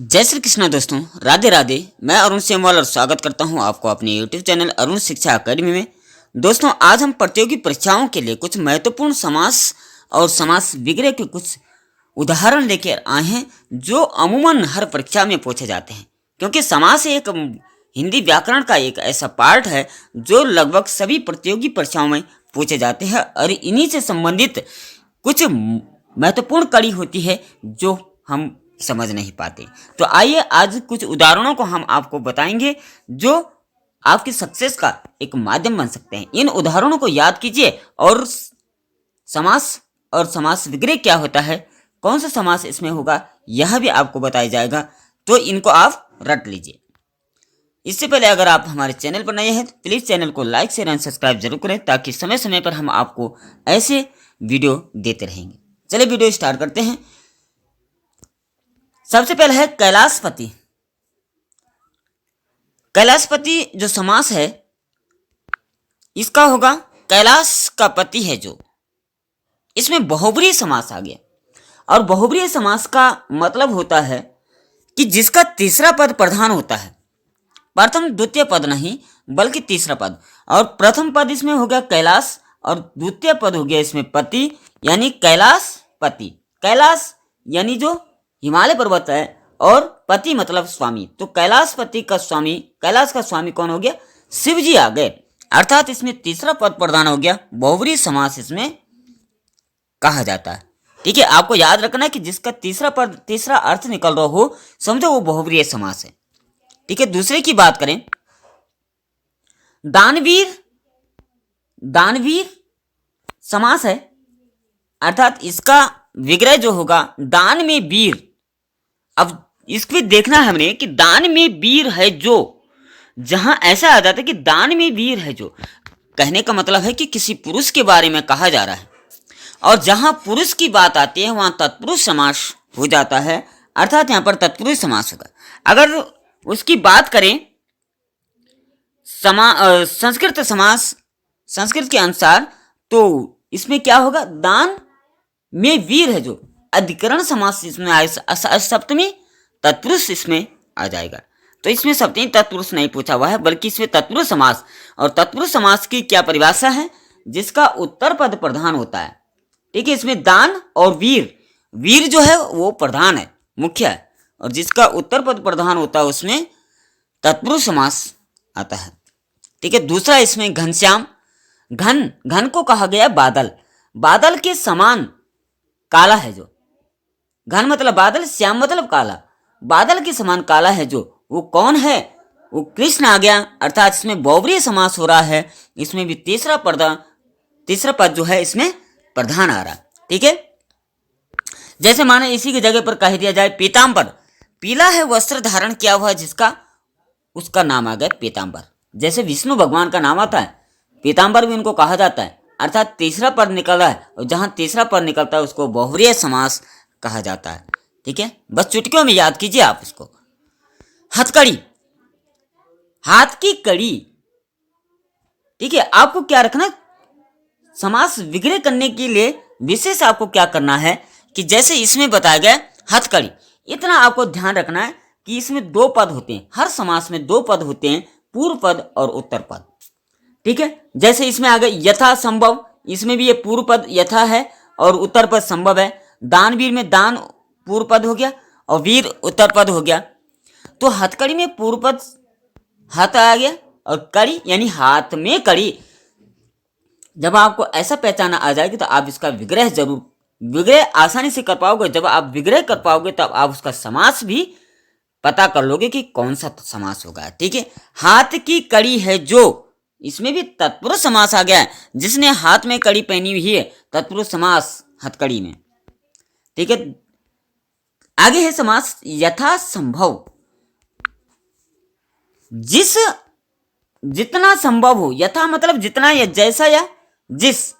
जय श्री कृष्णा दोस्तों, राधे राधे। मैं अरुण सेमवाल और स्वागत करता हूं आपको अपने यूट्यूब चैनल अरुण शिक्षा अकेडमी में। दोस्तों, आज हम प्रतियोगी परीक्षाओं के लिए कुछ महत्वपूर्ण समास और समास विग्रह के कुछ उदाहरण लेकर आए हैं जो अमूमन हर परीक्षा में पूछे जाते हैं। क्योंकि समास एक हिंदी व्याकरण का एक ऐसा पार्ट है जो लगभग सभी प्रतियोगी परीक्षाओं में पूछे जाते हैं और इन्हीं से संबंधित कुछ महत्वपूर्ण कड़ी होती है जो हम समझ नहीं पाते। तो आइए आज कुछ उदाहरणों को हम आपको बताएंगे जो आपकी सक्सेस का एक माध्यम बन सकते हैं। इन उदाहरणों को याद कीजिए और समास और समास विग्रह क्या होता है, कौन सा समास इसमें होगा, यह भी आपको बताया जाएगा। तो इनको आप रट लीजिए। इससे पहले अगर आप हमारे चैनल पर नए हैं तो प्लीज़ चैनल को लाइक शेयर एंड सब्सक्राइब जरूर करें ताकि समय समय पर हम आपको ऐसे वीडियो देते रहेंगे। चलिए वीडियो स्टार्ट करते हैं। सबसे पहले है कैलाशपति। कैलाशपति जो समास है इसका होगा कैलाश का पति है जो। इसमें बहुब्रीहि समास आ गया और बहुब्रीहि समास का मतलब होता है कि जिसका तीसरा पद प्रधान होता है। प्रथम द्वितीय पद नहीं बल्कि तीसरा पद। और प्रथम पद इसमें हो गया कैलाश और द्वितीय पद हो गया इसमें पति, यानी कैलाश पति। कैलाश यानी जो हिमालय पर्वत है और पति मतलब स्वामी। तो कैलाशपति का स्वामी, कैलाश का स्वामी कौन हो गया? शिव जी आ गए। अर्थात इसमें तीसरा पद प्रधान हो गया। बहुब्रीहि समास इसमें कहा जाता है। ठीक है, आपको याद रखना है कि जिसका तीसरा पद तीसरा अर्थ निकल रहा हो समझो वो बहुब्रीहि समास है। ठीक है, दूसरे की बात करें, दानवीर। दानवीर समास है अर्थात इसका विग्रह जो होगा दान में वीर। अब इसको देखना है हमने कि दान में वीर है जो, जहां ऐसा आ जाता है कि दान में वीर है जो, कहने का मतलब है कि किसी पुरुष के बारे में कहा जा रहा है। और जहां पुरुष की बात आती है वहां तत्पुरुष समास हो जाता है, अर्थात यहां पर तत्पुरुष समास होगा। अगर उसकी बात करें संस्कृत समास, संस्कृत के अनुसार, तो इसमें क्या होगा? दान में वीर है जो। अधिकरण समास इसमें आए, सप्तमी तत्पुरुष इसमें आ जाएगा। तो इसमें सप्तमी तत्पुरुष नहीं पूछा हुआ है बल्कि इसमें तत्पुरुष समास। और तत्पुरुष समास की क्या परिभाषा है? जिसका उत्तर पद प्रधान होता है। ठीक है, इसमें दान और वीर, वीर जो है वो प्रधान है, मुख्य है, और जिसका उत्तर पद प्रधान होता है उसमें तत्पुरुष समास आता है। ठीक है, दूसरा इसमें घनश्याम। घन, घन को कहा गया बादल। बादल के समान काला है जो। घन मतलब बादल, श्याम मतलब काला। बादल के समान काला है जो, वो कौन है? वो कृष्ण आ गया। अर्थात इसमें बहुब्रीहि समास हो रहा है। इसमें भी तीसरा पद जो है इसमें प्रधान आ रहा। ठीक है, जैसे माने इसी की जगह पर कह दिया जाए पीताम्बर। पीला है वस्त्र धारण किया हुआ जिसका, उसका नाम आ गया पीताम्बर। जैसे विष्णु भगवान का नाम आता है पीताम्बर भी उनको कहा जाता है। अर्थात तीसरा पद निकल रहा है और जहां तीसरा पद निकलता है उसको बहुब्रीहि समास कहा जाता है। ठीक है, बस चुटकियों में याद कीजिए आप इसको। हथकड़ी, हाथ की कड़ी। ठीक है, आपको क्या रखना, समास विग्रह करने के लिए विशेष आपको क्या करना है कि जैसे इसमें बताया गया हथकड़ी, इतना आपको ध्यान रखना है कि इसमें दो पद होते हैं। हर समास में दो पद होते हैं, पूर्व पद और उत्तर पद। ठीक है, जैसे इसमें आ गया यथा संभव, इसमें भी ये पूर्व पद यथा है और उत्तर पद संभव है। दानवीर में दान पूर्व पद हो गया और वीर उत्तर पद हो गया। तो हथकड़ी में पूर्व पद हाथ आ गया और कड़ी यानी हाथ में कड़ी। जब आपको ऐसा पहचाना आ जाएगी तो आप इसका विग्रह जरूर, विग्रह आसानी से कर पाओगे। जब आप विग्रह कर पाओगे तब आप उसका समास भी पता कर लोगे कि कौन सा समास होगा। ठीक है, हाथ की कड़ी है जो, इसमें भी तत्पुरुष समास आ गया है। जिसने हाथ में कड़ी पहनी हुई है, तत्पुरुष समास हथकड़ी में। ठीक है, आगे है समास यथा संभव। जितना संभव हो, यथा मतलब जितना या जैसा या जिस,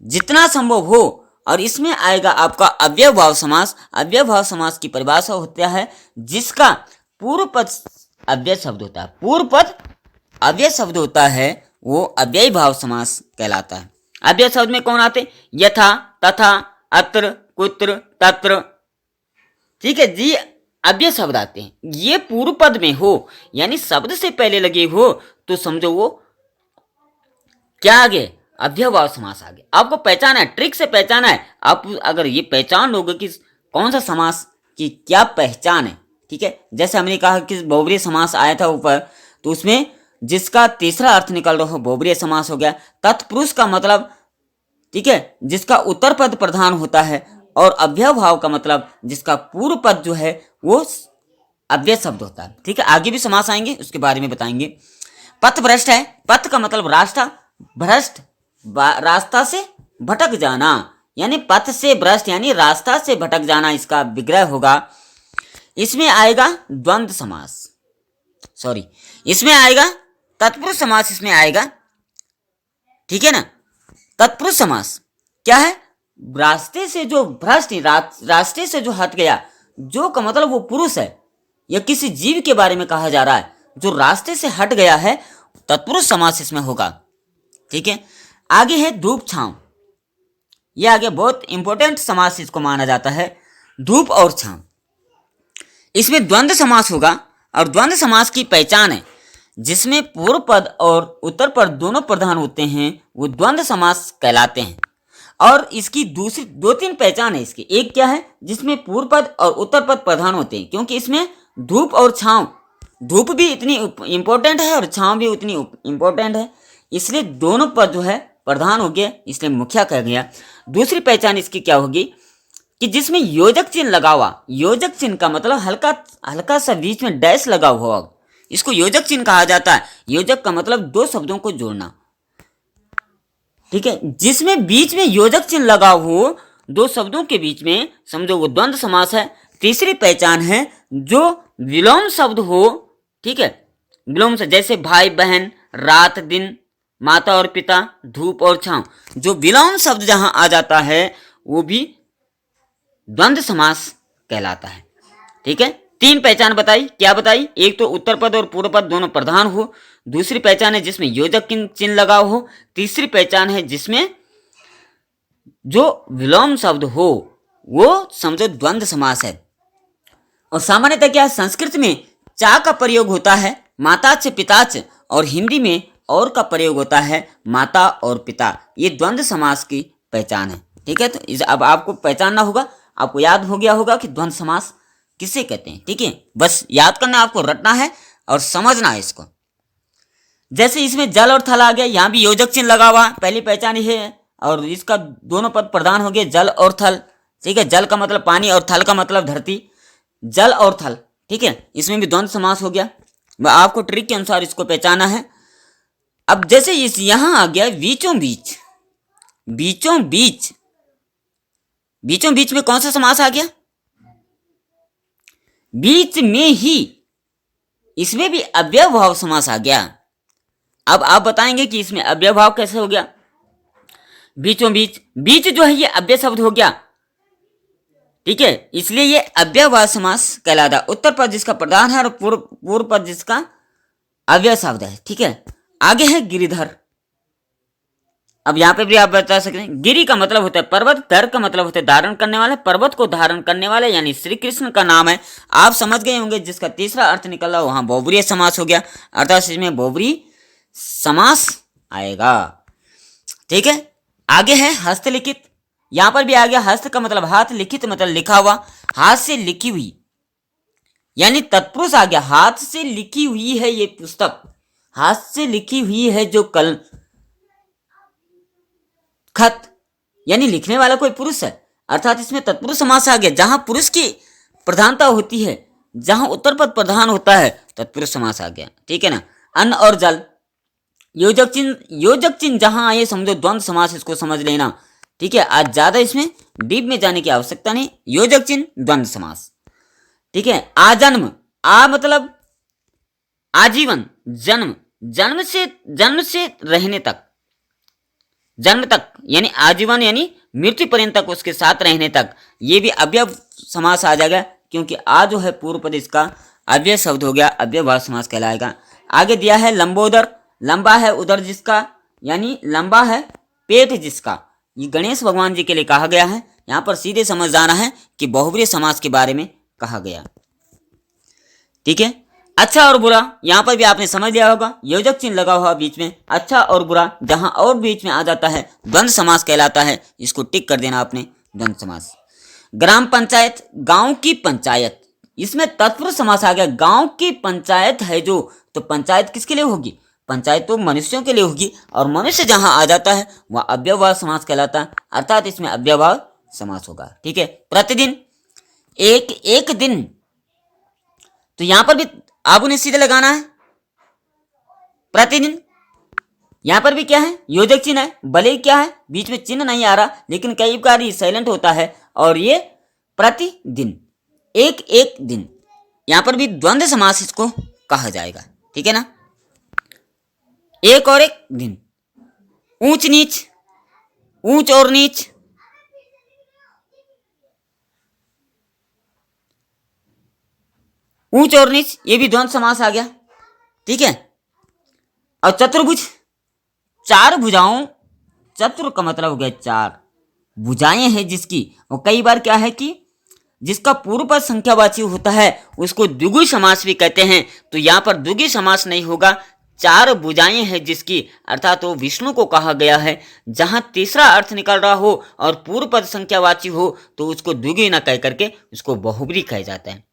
जितना संभव हो। और इसमें आएगा आपका अव्ययभाव समास। अव्ययभाव समास की परिभाषा होता है जिसका पूर्व पद अव्यय शब्द होता है। पूर्व पद अव्यय शब्द होता है वो अव्ययभाव समास कहलाता है। अव्यय शब्द में कौन आते? यथा, तथा, अत्र, कुत्र, तत्र। ठीक है जी, अव्यय शब्द आते हैं, ये पूर्व पद में हो यानी शब्द से पहले लगे हो तो समझो वो क्या आ गए, अव्ययभाव समास आ गए। आपको पहचाना है, ट्रिक से पहचाना है। आप अगर ये पहचान लोगे कि कौन सा समास की क्या पहचान है, ठीक है। जैसे हमने कहा कि बहुब्रीहि समास आया था ऊपर, तो उसमें जिसका तीसरा अर्थ निकल रहा हो बहुब्रीहि समास हो गया। तत्पुरुष का मतलब, ठीक है, जिसका उत्तर पद प्रधान होता है, और अव्ययभाव का मतलब जिसका पूर्व पद जो है वो अव्यय शब्द होता है, ठीक है। आगे भी समास आएंगे, उसके बारे में बताएंगे। पथ भ्रष्ट है, पथ का मतलब रास्ता, भ्रष्ट रास्ता से भटक जाना, यानी पथ से भ्रष्ट यानी रास्ता से भटक जाना, इसका विग्रह होगा। इसमें आएगा द्वंद्व समास, सॉरी इसमें आएगा तत्पुरुष समास, इसमें आएगा, ठीक है ना। तत्पुरुष समास क्या है, रास्ते से जो भ्रष्ट, रास्ते से जो हट गया, जो का मतलब वो पुरुष है या किसी जीव के बारे में कहा जा रहा है, जो रास्ते से हट गया है, तत्पुरुष समास इसमें होगा, ठीक है। आगे है धूप छांव, ये आगे बहुत इंपॉर्टेंट समास इसको माना जाता है, धूप और छांव। इसमें द्वंद्व समास होगा, और द्वंद्व समास की पहचान है जिसमें पूर्व पद और उत्तर पद दोनों प्रधान होते हैं, वो द्वंद्व समास कहलाते हैं। और इसकी दूसरी दो तीन पहचान है इसकी। एक क्या है, जिसमें पूर्व पद और उत्तर पद प्रधान होते हैं, क्योंकि इसमें धूप और छांव, धूप भी इतनी इंपॉर्टेंट है और छांव भी उतनी इंपॉर्टेंट है, इसलिए दोनों पद जो है प्रधान हो गए, इसलिए मुखिया कह गया। दूसरी पहचान इसकी क्या होगी कि जिसमें योजक चिन्ह लगा हुआ, योजक चिन्ह का मतलब हल्का हल्का सा बीच में डैश लगा हुआ, इसको योजक चिन्ह कहा जाता है। योजक का मतलब दो शब्दों को जोड़ना, ठीक है। जिसमें बीच में योजक चिन्ह लगा हो दो शब्दों के बीच में, समझो वो द्वंद्व समास है। तीसरी पहचान है जो विलोम शब्द हो, ठीक है, विलोम से, जैसे भाई बहन, रात दिन, माता और पिता, धूप और छांव, जो विलोम शब्द जहां आ जाता है वो भी द्वंद्व समास कहलाता है, ठीक है। तीन पहचान बताई, क्या बताई, एक तो उत्तर पद और पूर्व पद दोनों प्रधान हो, दूसरी पहचान है जिसमें योजक चिन्ह लगा हो, तीसरी पहचान है जिसमें जो विलोम शब्द हो, वो समझो द्वंद्व समास है। और सामान्यतः क्या है, संस्कृत में चा का प्रयोग होता है माताच पिताच, और हिंदी में और का प्रयोग होता है माता और पिता। ये द्वंद्व समास की पहचान है, ठीक है। तो अब आपको पहचानना होगा, आपको याद हो गया होगा कि द्वंद्व समास किसे कहते हैं, ठीक है। बस याद करना, आपको रटना है और समझना है इसको। जैसे इसमें जल और थल आ गया, यहाँ भी योजक चिन्ह लगा हुआ, पहली पहचान ये है, और इसका दोनों पद प्रधान हो गए, जल और थल, ठीक है। जल का मतलब पानी और थल का मतलब धरती, जल और थल, ठीक है। इसमें भी द्वंद्व समास हो गया, आपको ट्रिक के अनुसार इसको पहचाना है। अब जैसे इस यहां आ गया बीचों बीच, बीचों बीच, बीचों बीच में कौन सा समास आ गया, बीच में ही, इसमें भी अव्ययभाव समास आ गया। अब आप बताएंगे कि इसमें अव्ययभाव कैसे हो गया। बीचों बीच, बीच जो है ये अव्यय शब्द हो गया, ठीक है, इसलिए ये अव्ययभाव समास कहलाता है। उत्तर पद जिसका प्रधान है और पूर्व पद जिसका अव्यय शब्द है, ठीक है। आगे है गिरिधर। अब यहां पे भी आप बता सकते हैं, गिरि का मतलब होता है पर्वत, धर का मतलब होता है धारण करने वाले, पर्वत को धारण करने वाले यानी श्री कृष्ण का नाम है। आप समझ गए होंगे, जिसका तीसरा अर्थ निकला वहां बहुब्रीहि समास हो गया, अर्थात इसमें बहुब्रीहि समास आएगा, ठीक है। आगे है हस्तलिखित, यहां पर भी आ गया, हस्त का मतलब हाथ, लिखित मतलब लिखा हुआ, हाथ से लिखी हुई, यानी तत्पुरुष आ गया, हाथ से लिखी हुई है ये पुस्तक, हाथ से लिखी हुई है जो कल खत, यानी लिखने वाला कोई पुरुष है, अर्थात इसमें तत्पुरुष समास आ गया। जहां पुरुष की प्रधानता होती है, जहां उत्तर पद प्रधान होता है, तत्पुरुष समास आ गया, ठीक है ना। अन्न और जल, योजक चिन्ह जहां आए समझो द्वंद्व समास, इसको समझ लेना, ठीक है। आज ज्यादा इसमें डीप में जाने की आवश्यकता नहीं, योजक चिन्ह द्वंद्व समास, ठीक है। आजन्म, आ मतलब आजीवन, जन्म, जन्म से रहने तक, जन्म तक यानी आजीवन, यानी मृत्यु पर्यंत तक उसके साथ रहने तक, ये भी अव्यय समास आ जाएगा, क्योंकि आ जो है पूर्व पद इसका अव्यय शब्द हो गया, अव्ययभाव समास कहलाएगा। आगे दिया है लंबोदर, लंबा है उदर जिसका, यानी लंबा है पेट जिसका, ये गणेश भगवान जी के लिए कहा गया है। यहाँ पर सीधे समझ जाना है कि बहुब्रीहि समास के बारे में कहा गया। ठीक है। अच्छा और बुरा, यहाँ पर भी आपने समझ लिया होगा, योजक चिन्ह लगा हुआ बीच में, अच्छा और बुरा जहां और बीच में आ जाता है द्वंद्व समास कहलाता है। इसको टिक कर देना आपने, द्वंद्व समास। ग्राम पंचायत, गांव की पंचायत, इसमें तत्पुरुष समास आ गया। गांव की पंचायत है जो, तो पंचायत किसके लिए होगी? पंचायत तो मनुष्यों के लिए होगी, और मनुष्य जहां आ जाता है वह अव्ययभाव समास कहलाता है, अर्थात इसमें अव्ययभाव समास होगा। ठीक है। प्रतिदिन, एक दिन, तो यहां पर भी आप उन्हें सीधे लगाना है। प्रतिदिन, यहां पर भी क्या है? योजक चिन्ह है, भले ही क्या है बीच में चिन्ह नहीं आ रहा, लेकिन कई बार ये साइलेंट होता है, और ये प्रतिदिन, एक दिन, यहां पर भी द्वंद्व समास इसको कहा जाएगा। ठीक है ना। एक और एक दिन, ऊंच नीच, ऊंच और नीच, ऊंच और नीच, ये भी द्वंद्व समास आ गया। ठीक है। और चतुर्भुज, चार भुजाओं, चतुर का मतलब हो गया चार, भुजाएं हैं जिसकी, और कई बार क्या है कि जिसका पूर्व पद संख्यावाची होता है उसको द्विगु समास भी कहते हैं। तो यहां पर द्विगु समास नहीं होगा, चार भुजाएं हैं जिसकी, अर्थात वो विष्णु को कहा गया है। जहां तीसरा अर्थ निकल रहा हो और पूर्व पद संख्यावाची हो तो उसको द्विगु न कह करके उसको बहुब्री कहा जाता है।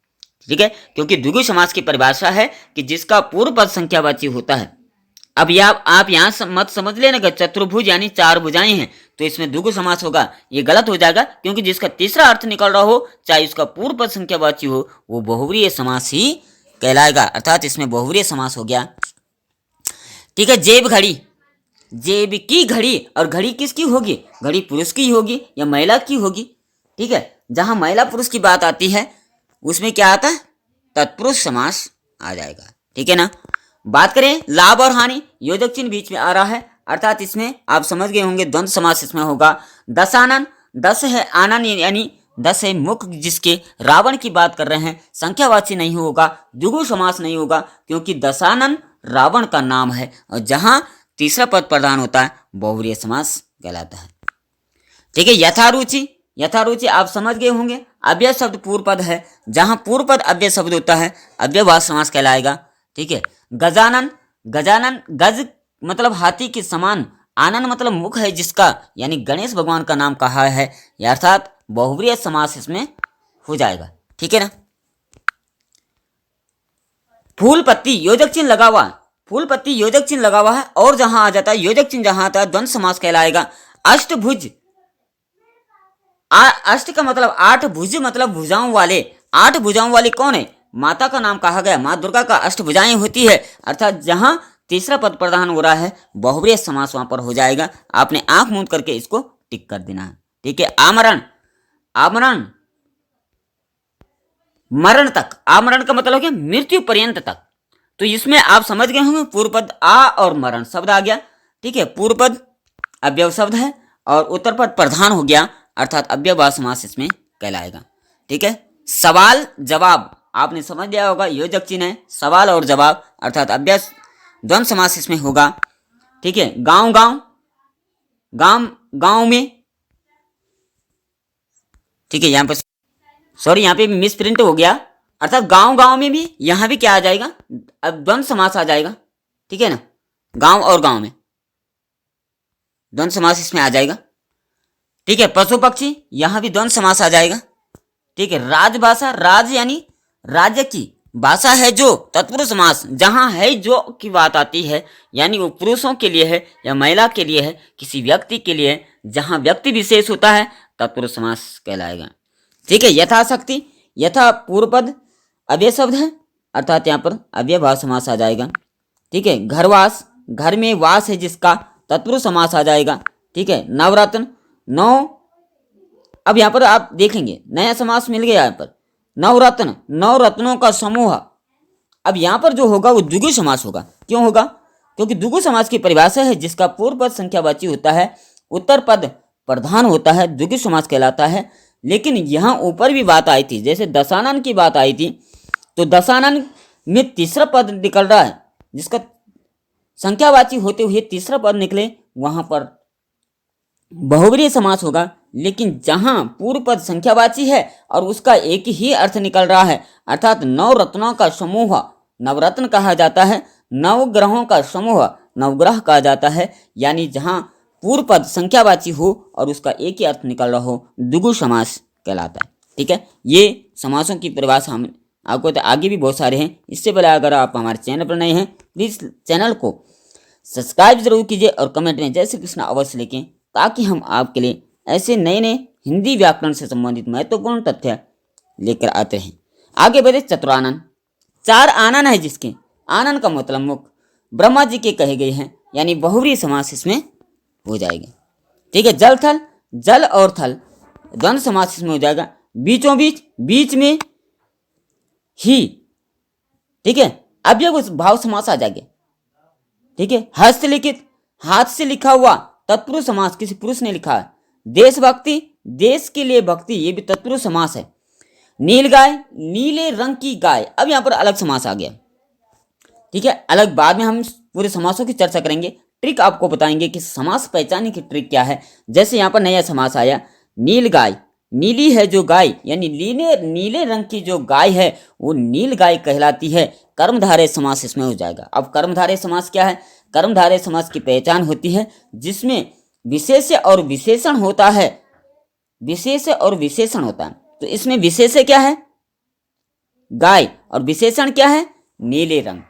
ठीक है। क्योंकि द्विगु समास की परिभाषा है कि जिसका पूर्व पद संख्यावाची होता है। अब आप यहाँ मत समझ लेना कि चतुर्भुज यानी चार भुजाएं हैं तो इसमें द्विगु समास होगा, ये गलत हो जाएगा। क्योंकि जिसका तीसरा अर्थ निकल रहा हो, चाहे उसका पूर्व पद संख्यावाची हो, वो बहुव्रीहि समास ही कहलाएगा, अर्थात इसमें बहुव्रीहि समास हो गया। ठीक है। जेब घड़ी, जेब की घड़ी, और घड़ी किसकी होगी? घड़ी पुरुष की होगी या महिला की होगी। ठीक है। जहां महिला पुरुष की बात आती है उसमें क्या आता है? तत्पुरुष समास आ जाएगा। ठीक है ना। बात करें लाभ और हानि, योजक चिन्ह बीच में आ रहा है, अर्थात इसमें आप समझ गए होंगे द्वंद्व समास इसमें होगा। दशानन, दस है आनन यानी 10 है मुख जिसके, रावण की बात कर रहे हैं, संख्यावाची नहीं होगा, द्विगु समास नहीं होगा, क्योंकि दशानन रावण का नाम है, और जहां तीसरा पद प्रधान होता है बहुव्रीहि समास कहलाता है। ठीक है। यथारुचि, यथारुचि आप समझ गए होंगे, अव्यय शब्द पूर्व पद है, जहां पूर्व पद अव्यय शब्द होता है अव्ययभाव समास कहलाएगा। ठीक है। गजानन, गजानन गज मतलब हाथी के समान, आनन मतलब मुख है जिसका, यानी गणेश भगवान का नाम कहा है, अर्थात बहुव्रीहि समास इसमें हो जाएगा। ठीक है ना। फूल पत्ती, योजक चिन्ह लगा हुआ, फूल पत्ती योजक चिन्ह लगा हुआ है, और जहां आ जाता है योजक चिन्ह जहां आता है द्वंद्व समास कहलाएगा। अष्टभुज, अष्ट का मतलब आठ, भुज मतलब भुजाओं वाले, आठ भुजाओं वाली कौन है? माता का नाम कहा गया, माँ दुर्गा का अष्ट भुजाएं होती है, अर्थात जहां तीसरा पद प्रधान हो रहा है बहुव्रीहि समास वहां पर हो जाएगा। आपने आंख मूंद करके इसको टिक कर देना है। ठीक है। आमरण, आमरण मरण तक, आमरण का मतलब है मृत्यु पर्यंत तक, तो इसमें आप समझ गए होंगे पूर्व पद आ और मरण शब्द आ गया। ठीक है। पूर्व पद अव्यय शब्द है और उत्तर पद प्रधान हो गया, अर्थात अव्ययभाव समास इसमें कहलाएगा। ठीक है। सवाल जवाब आपने समझ लिया होगा, योजक चिन्ह है, सवाल और जवाब, अर्थात अव्यय द्वंद्व समास इसमें होगा। ठीक है। गांव, गांव, गांव गांव में। ठीक है। यहाँ पर सॉरी, यहाँ पे मिस प्रिंट हो गया, अर्थात गांव गांव में भी, यहाँ भी क्या आ जाएगा? अब द्वंद्व समास आ जाएगा। ठीक है ना। गांव और गांव में द्वंद्व समास इसमें आ जाएगा। ठीक है। पशु पक्षी, यहाँ भी द्वंद्व समास आ जाएगा। ठीक है। राजभाषा, राज यानी राज्य की, भाषा है जो, तत्पुरुष समास, जहां है जो की बात आती है, यानी वो पुरुषों के लिए है या महिला के लिए है, किसी व्यक्ति के लिए है, जहां व्यक्ति विशेष होता है तत्पुरुष समास कहलाएगा। ठीक है। यथाशक्ति, यथा पूर्व पद अव्यय शब्द है, अर्थात यहाँ पर अव्ययभाव समास आ जाएगा। ठीक है। घरवास, घर में वास है जिसका, तत्पुरुष समास आ जाएगा। ठीक है। नवरत्न, नौ, अब यहाँ पर आप देखेंगे नया समास मिल गया यहाँ पर, नवरत्न, नौ रत्नों का समूह। अब यहाँ पर जो होगा वो द्विगु समास होगा। क्यों होगा? क्योंकि द्विगु समास की परिभाषा है जिसका पूर्व पद संख्यावाची होता है, उत्तर पद प्रधान होता है, द्विगु समास कहलाता है। लेकिन यहाँ ऊपर भी बात आई थी, जैसे दशानन की बात आई थी, तो दशानन में तीसरा पद निकल रहा है, जिसका संख्यावाची होते हुए तीसरा पद निकले, वहां पर बहुव्रीहि समास होगा। लेकिन जहां पूर्व पद संख्यावाची है और उसका एक ही अर्थ निकल रहा है, अर्थात नवरत्नों का समूह नवरत्न कहा जाता है, नवग्रहों का समूह नवग्रह कहा जाता है, यानी जहां पूर्व पद संख्यावाची हो और उसका एक ही अर्थ निकल रहा हो, द्विगु समास कहलाता है। ठीक है, ये समासों की परिभाषा हम आपको तो आगे भी बहुत सारे हैं। इससे पहले अगर आप हमारे चैनल पर नए हैं, प्लीज़ चैनल को सब्सक्राइब जरूर कीजिए और कमेंट में जय श्री कृष्ण अवश्य लिखें, ताकि हम आपके लिए ऐसे नए नए हिंदी व्याकरण से संबंधित महत्वपूर्ण तथ्य लेकर आते हैं। आगे बढ़े, चतुरानन। 4 आनन है जिसके, आनन का मतलब मुख ब्रह्मा जी के कहे गए हैं, यानी बहुव्रीहि समास इसमें हो जाएगा। ठीक है, जल थल, जल और थल द्वंद्व समास इसमें हो जाएगा। बीचों बीच, बीच में ही। ठीक है, अव्यय भाव समास आ जाएगा। ठीक है, हस्तलिखित, हाथ से लिखा हुआ तत्पुरुष समास, किसी पुरुष ने लिखा है। देशभक्ति, देश के लिए भक्ति, ये भी तत्पुरुष समास है। नील गाय, नीले रंग की गाय, अब यहां पर अलग समास आ गया। ठीक है, अलग बाद में हम पूरे समासों की चर्चा करेंगे। ट्रिक आपको बताएंगे कि समास पहचानने की ट्रिक क्या है। जैसे यहाँ पर नया समास आया, नील गाय, नीली है जो गाय, यानी नीले नीले रंग की जो गाय है वो नील गाय कहलाती है। कर्मधारय समास इसमें हो जाएगा। अब कर्मधारय समास क्या है? कर्मधारय समास की पहचान होती है जिसमें विशेष्य और विशेषण होता है। विशेष्य और विशेषण होता है, तो इसमें विशेष्य क्या है? गाय, और विशेषण क्या है? नीले रंग।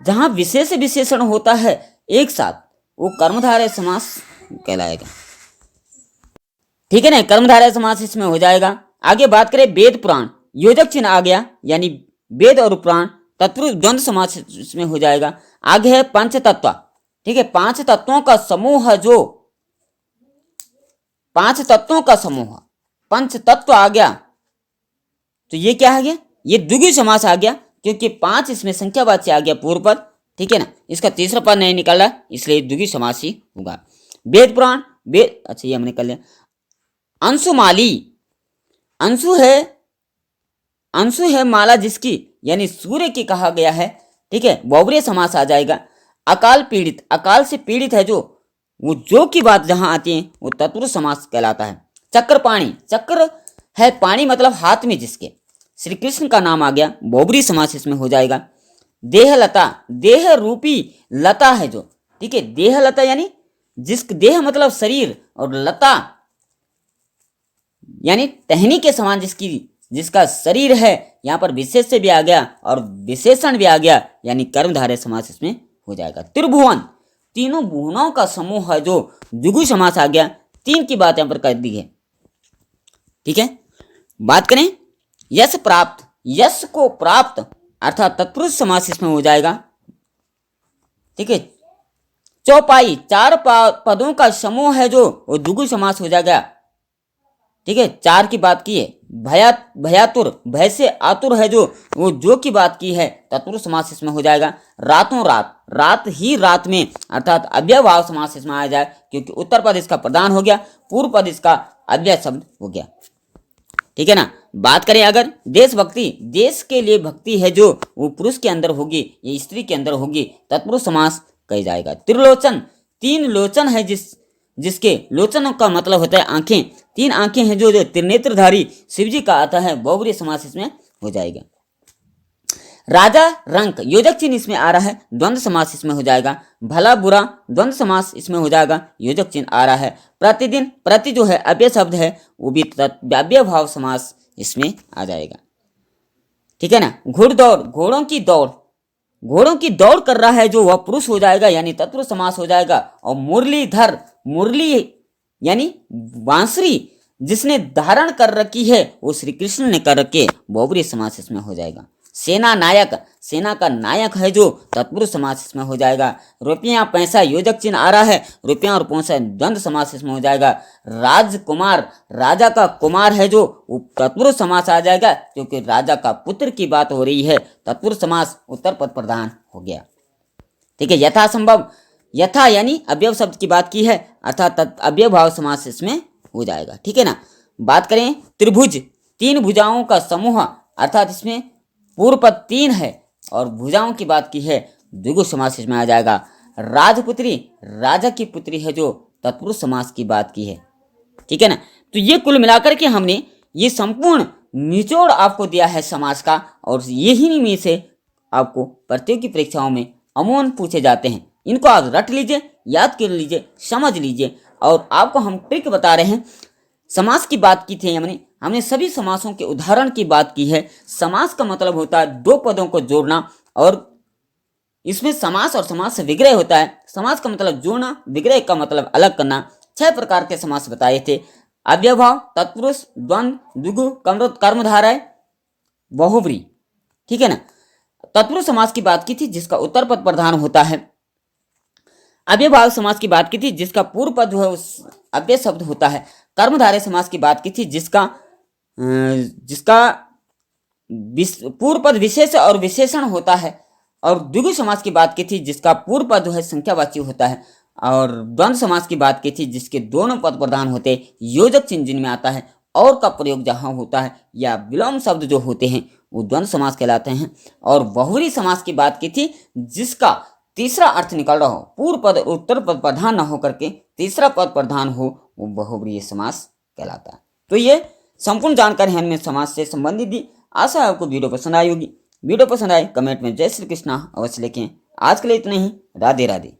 जहां विशेष विशेषण होता है एक साथ, वो कर्मधारय समास कहलाएगा। ठीक है ना, कर्मधारय समास इसमें हो जाएगा। आगे बात करें वेद पुराण, योजक चिन्ह आ गया, यानी वेद और पुराण तत्पुरुष द्वंद्व समास इसमें हो जाएगा। आगे है पंचतत्व। ठीक है, 5 तत्वों का समूह, जो 5 तत्वों का समूह, पंच तत्व आ गया, तो ये क्या आ गया? ये द्विगु समास आ गया, क्योंकि 5 इसमें संख्यावाची आ गया पूर्व पद। ठीक है ना, इसका तीसरा पद नहीं निकला, इसलिए द्विगु समास ही होगा। वेद पुराण, वेद, अच्छा ये हमने कर लिया। अंशुमाली, अंशु है माला जिसकी, यानी सूर्य की कहा गया है। ठीक है, बहुव्रीहि समास आ जाएगा। अकाल पीड़ित, अकाल से पीड़ित है जो, वो जो की बात जहां आती है वो तत्पुरुष समास कहलाता है। चक्र पाणी, चक्र है पाणी मतलब हाथ में जिसके, श्री कृष्ण का नाम आ गया, बहुव्रीहि समास इसमें हो जाएगा। देहलता, देह रूपी लता है जो, ठीक है, देहलता यानी जिस, देह मतलब शरीर और लता यानी टहनी के समान जिसका शरीर है। यहां पर विशेष से भी आ गया और विशेषण भी आ गया, यानी कर्मधारय समास इसमें हो जाएगा। त्रिभुवन, तीनों भुवनों का समूह है जो, द्विगु समास आ गया। 3 की बात यहां पर कर दी है। ठीक है, बात करें यश प्राप्त, यश को प्राप्त अर्थात तत्पुरुष समास इसमें हो जाएगा। ठीक है, चौपाई, 4 पदों का समूह है जो, वो द्विगु समास हो जाएगा। ठीक है, 4 की बात की है। भयातुर, भय से आतुर है जो, वो जो की बात की है, तत्पुरुष समास इसमें हो जाएगा। रातों रात, रात ही रात में अर्थात अव्यय भाव समास इसमें आ जाए, क्योंकि उत्तर पद इसका प्रधान हो गया, पूर्व पद इसका अव्यय शब्द हो गया। ठीक है ना, बात करें अगर देशभक्ति, देश के लिए भक्ति है जो, वो पुरुष के अंदर होगी या स्त्री के अंदर होगी, तत्पुरुष समास कह जाएगा। त्रिलोचन, 3 लोचन है जिसके, लोचन का मतलब होता है आंखें, 3 आंखें हैं जो त्रिनेत्रधारी शिव जी का आता है, बहुव्रीहि समास इसमें हो जाएगा। राजा रंक, योजक चिन्ह इसमें आ रहा है, द्वंद्व समास इसमें हो जाएगा। भला बुरा, द्वंद्व समास इसमें हो जाएगा, योजक चिन्ह आ रहा है। प्रतिदिन, प्रति जो है अव्यय शब्द है, वो भी अव्यय भाव समास इसमें आ जाएगा। ठीक है ना, घुड़दौड़, घोड़ों की दौड़, घोड़ों की दौड़ कर रहा है जो, वह पुरुष हो जाएगा, यानी तत्पुरुष समास हो जाएगा। और मुरलीधर, मुरली यानी बांसुरी जिसने धारण कर रखी है, वो श्री कृष्ण ने कर रखे, बहुव्रीहि समास इसमें हो जाएगा। सेना नायक, सेना का नायक है जो, तत्पुरुष समास इसमें हो जाएगा। रुपया पैसा, योजक चिन्ह आ रहा है, रुपया और पैसा द्वंद्व समास इसमें हो जाएगा। राजकुमार, राजा का कुमार है जो, वो तत्पुरुष समास आ जाएगा, क्योंकि राजा का पुत्र की बात हो रही है, तत्पुरुष समास उत्तर पद प्रधान हो गया। ठीक है, यथासंभव, यथा यानी अव्यय शब्द की बात की है, अर्थात अव्यय भाव समास इसमें हो जाएगा। ठीक है ना, बात करें त्रिभुज, 3 भुजाओं का समूह, अर्थात इसमें पूर्व पद 3 है और भुजाओं की बात की है, द्विगु समास इसमें आ जाएगा। राजपुत्री, राजा की पुत्री है जो, तत्पुरुष समास की बात की है। ठीक है ना। तो ये कुल मिलाकर के हमने ये संपूर्ण निचोड़ आपको दिया है समास का, और यही में से आपको प्रतियोगी परीक्षाओं में अमूमन पूछे जाते हैं। इनको आप रट लीजिए, याद कर लीजिए, समझ लीजिए। और आपको हम ट्रिक बता रहे हैं। समास की बात की थी हमने सभी समासों के उदाहरण की बात की है। समास का मतलब होता है दो पदों को जोड़ना, और इसमें समास और समास से विग्रह होता है। समास का मतलब जोड़ना, विग्रह का मतलब अलग करना। 6 प्रकार के समास बताए थे: अव्ययभाव, तत्पुरुष, द्वंद्व, द्विगु, कर्मधारय, बहुव्रीहि। ठीक है ना। तत्पुरुष समास की बात की थी जिसका उत्तर पद प्रधान होता है। अव्ययभाव समास की बात की थी जिसका पूर्व पद जो है उस अव्यय शब्द होता है। कर्मधारय समास की बात की थी जिसका पूर्व पद विशेष और विशेषण होता है। और द्विगु समास की बात की थी जिसका पूर्व पद जो है संख्यावाची होता है। और द्वंद्व समास की बात की थी जिसके दोनों पद प्रधान होते हैं, योजक चिन्ह जिनमें आता है, और का प्रयोग जहां होता है, या विलोम शब्द जो होते हैं वो द्वंद्व समास कहलाते हैं। और बहुव्रीहि समास की बात की थी जिसका तीसरा अर्थ निकल रहा हो, पूर्व पद उत्तर पद प्रधान न होकर के तीसरा पद प्रधान हो, वो बहुव्रीहि समास कहलाता है। तो ये संपूर्ण जानकारी हमने समास से संबंधित दी। आशा है आपको वीडियो पसंद आई होगी। वीडियो पसंद आए कमेंट में जय श्री कृष्णा अवश्य लिखें। आज के लिए इतना ही। राधे राधे।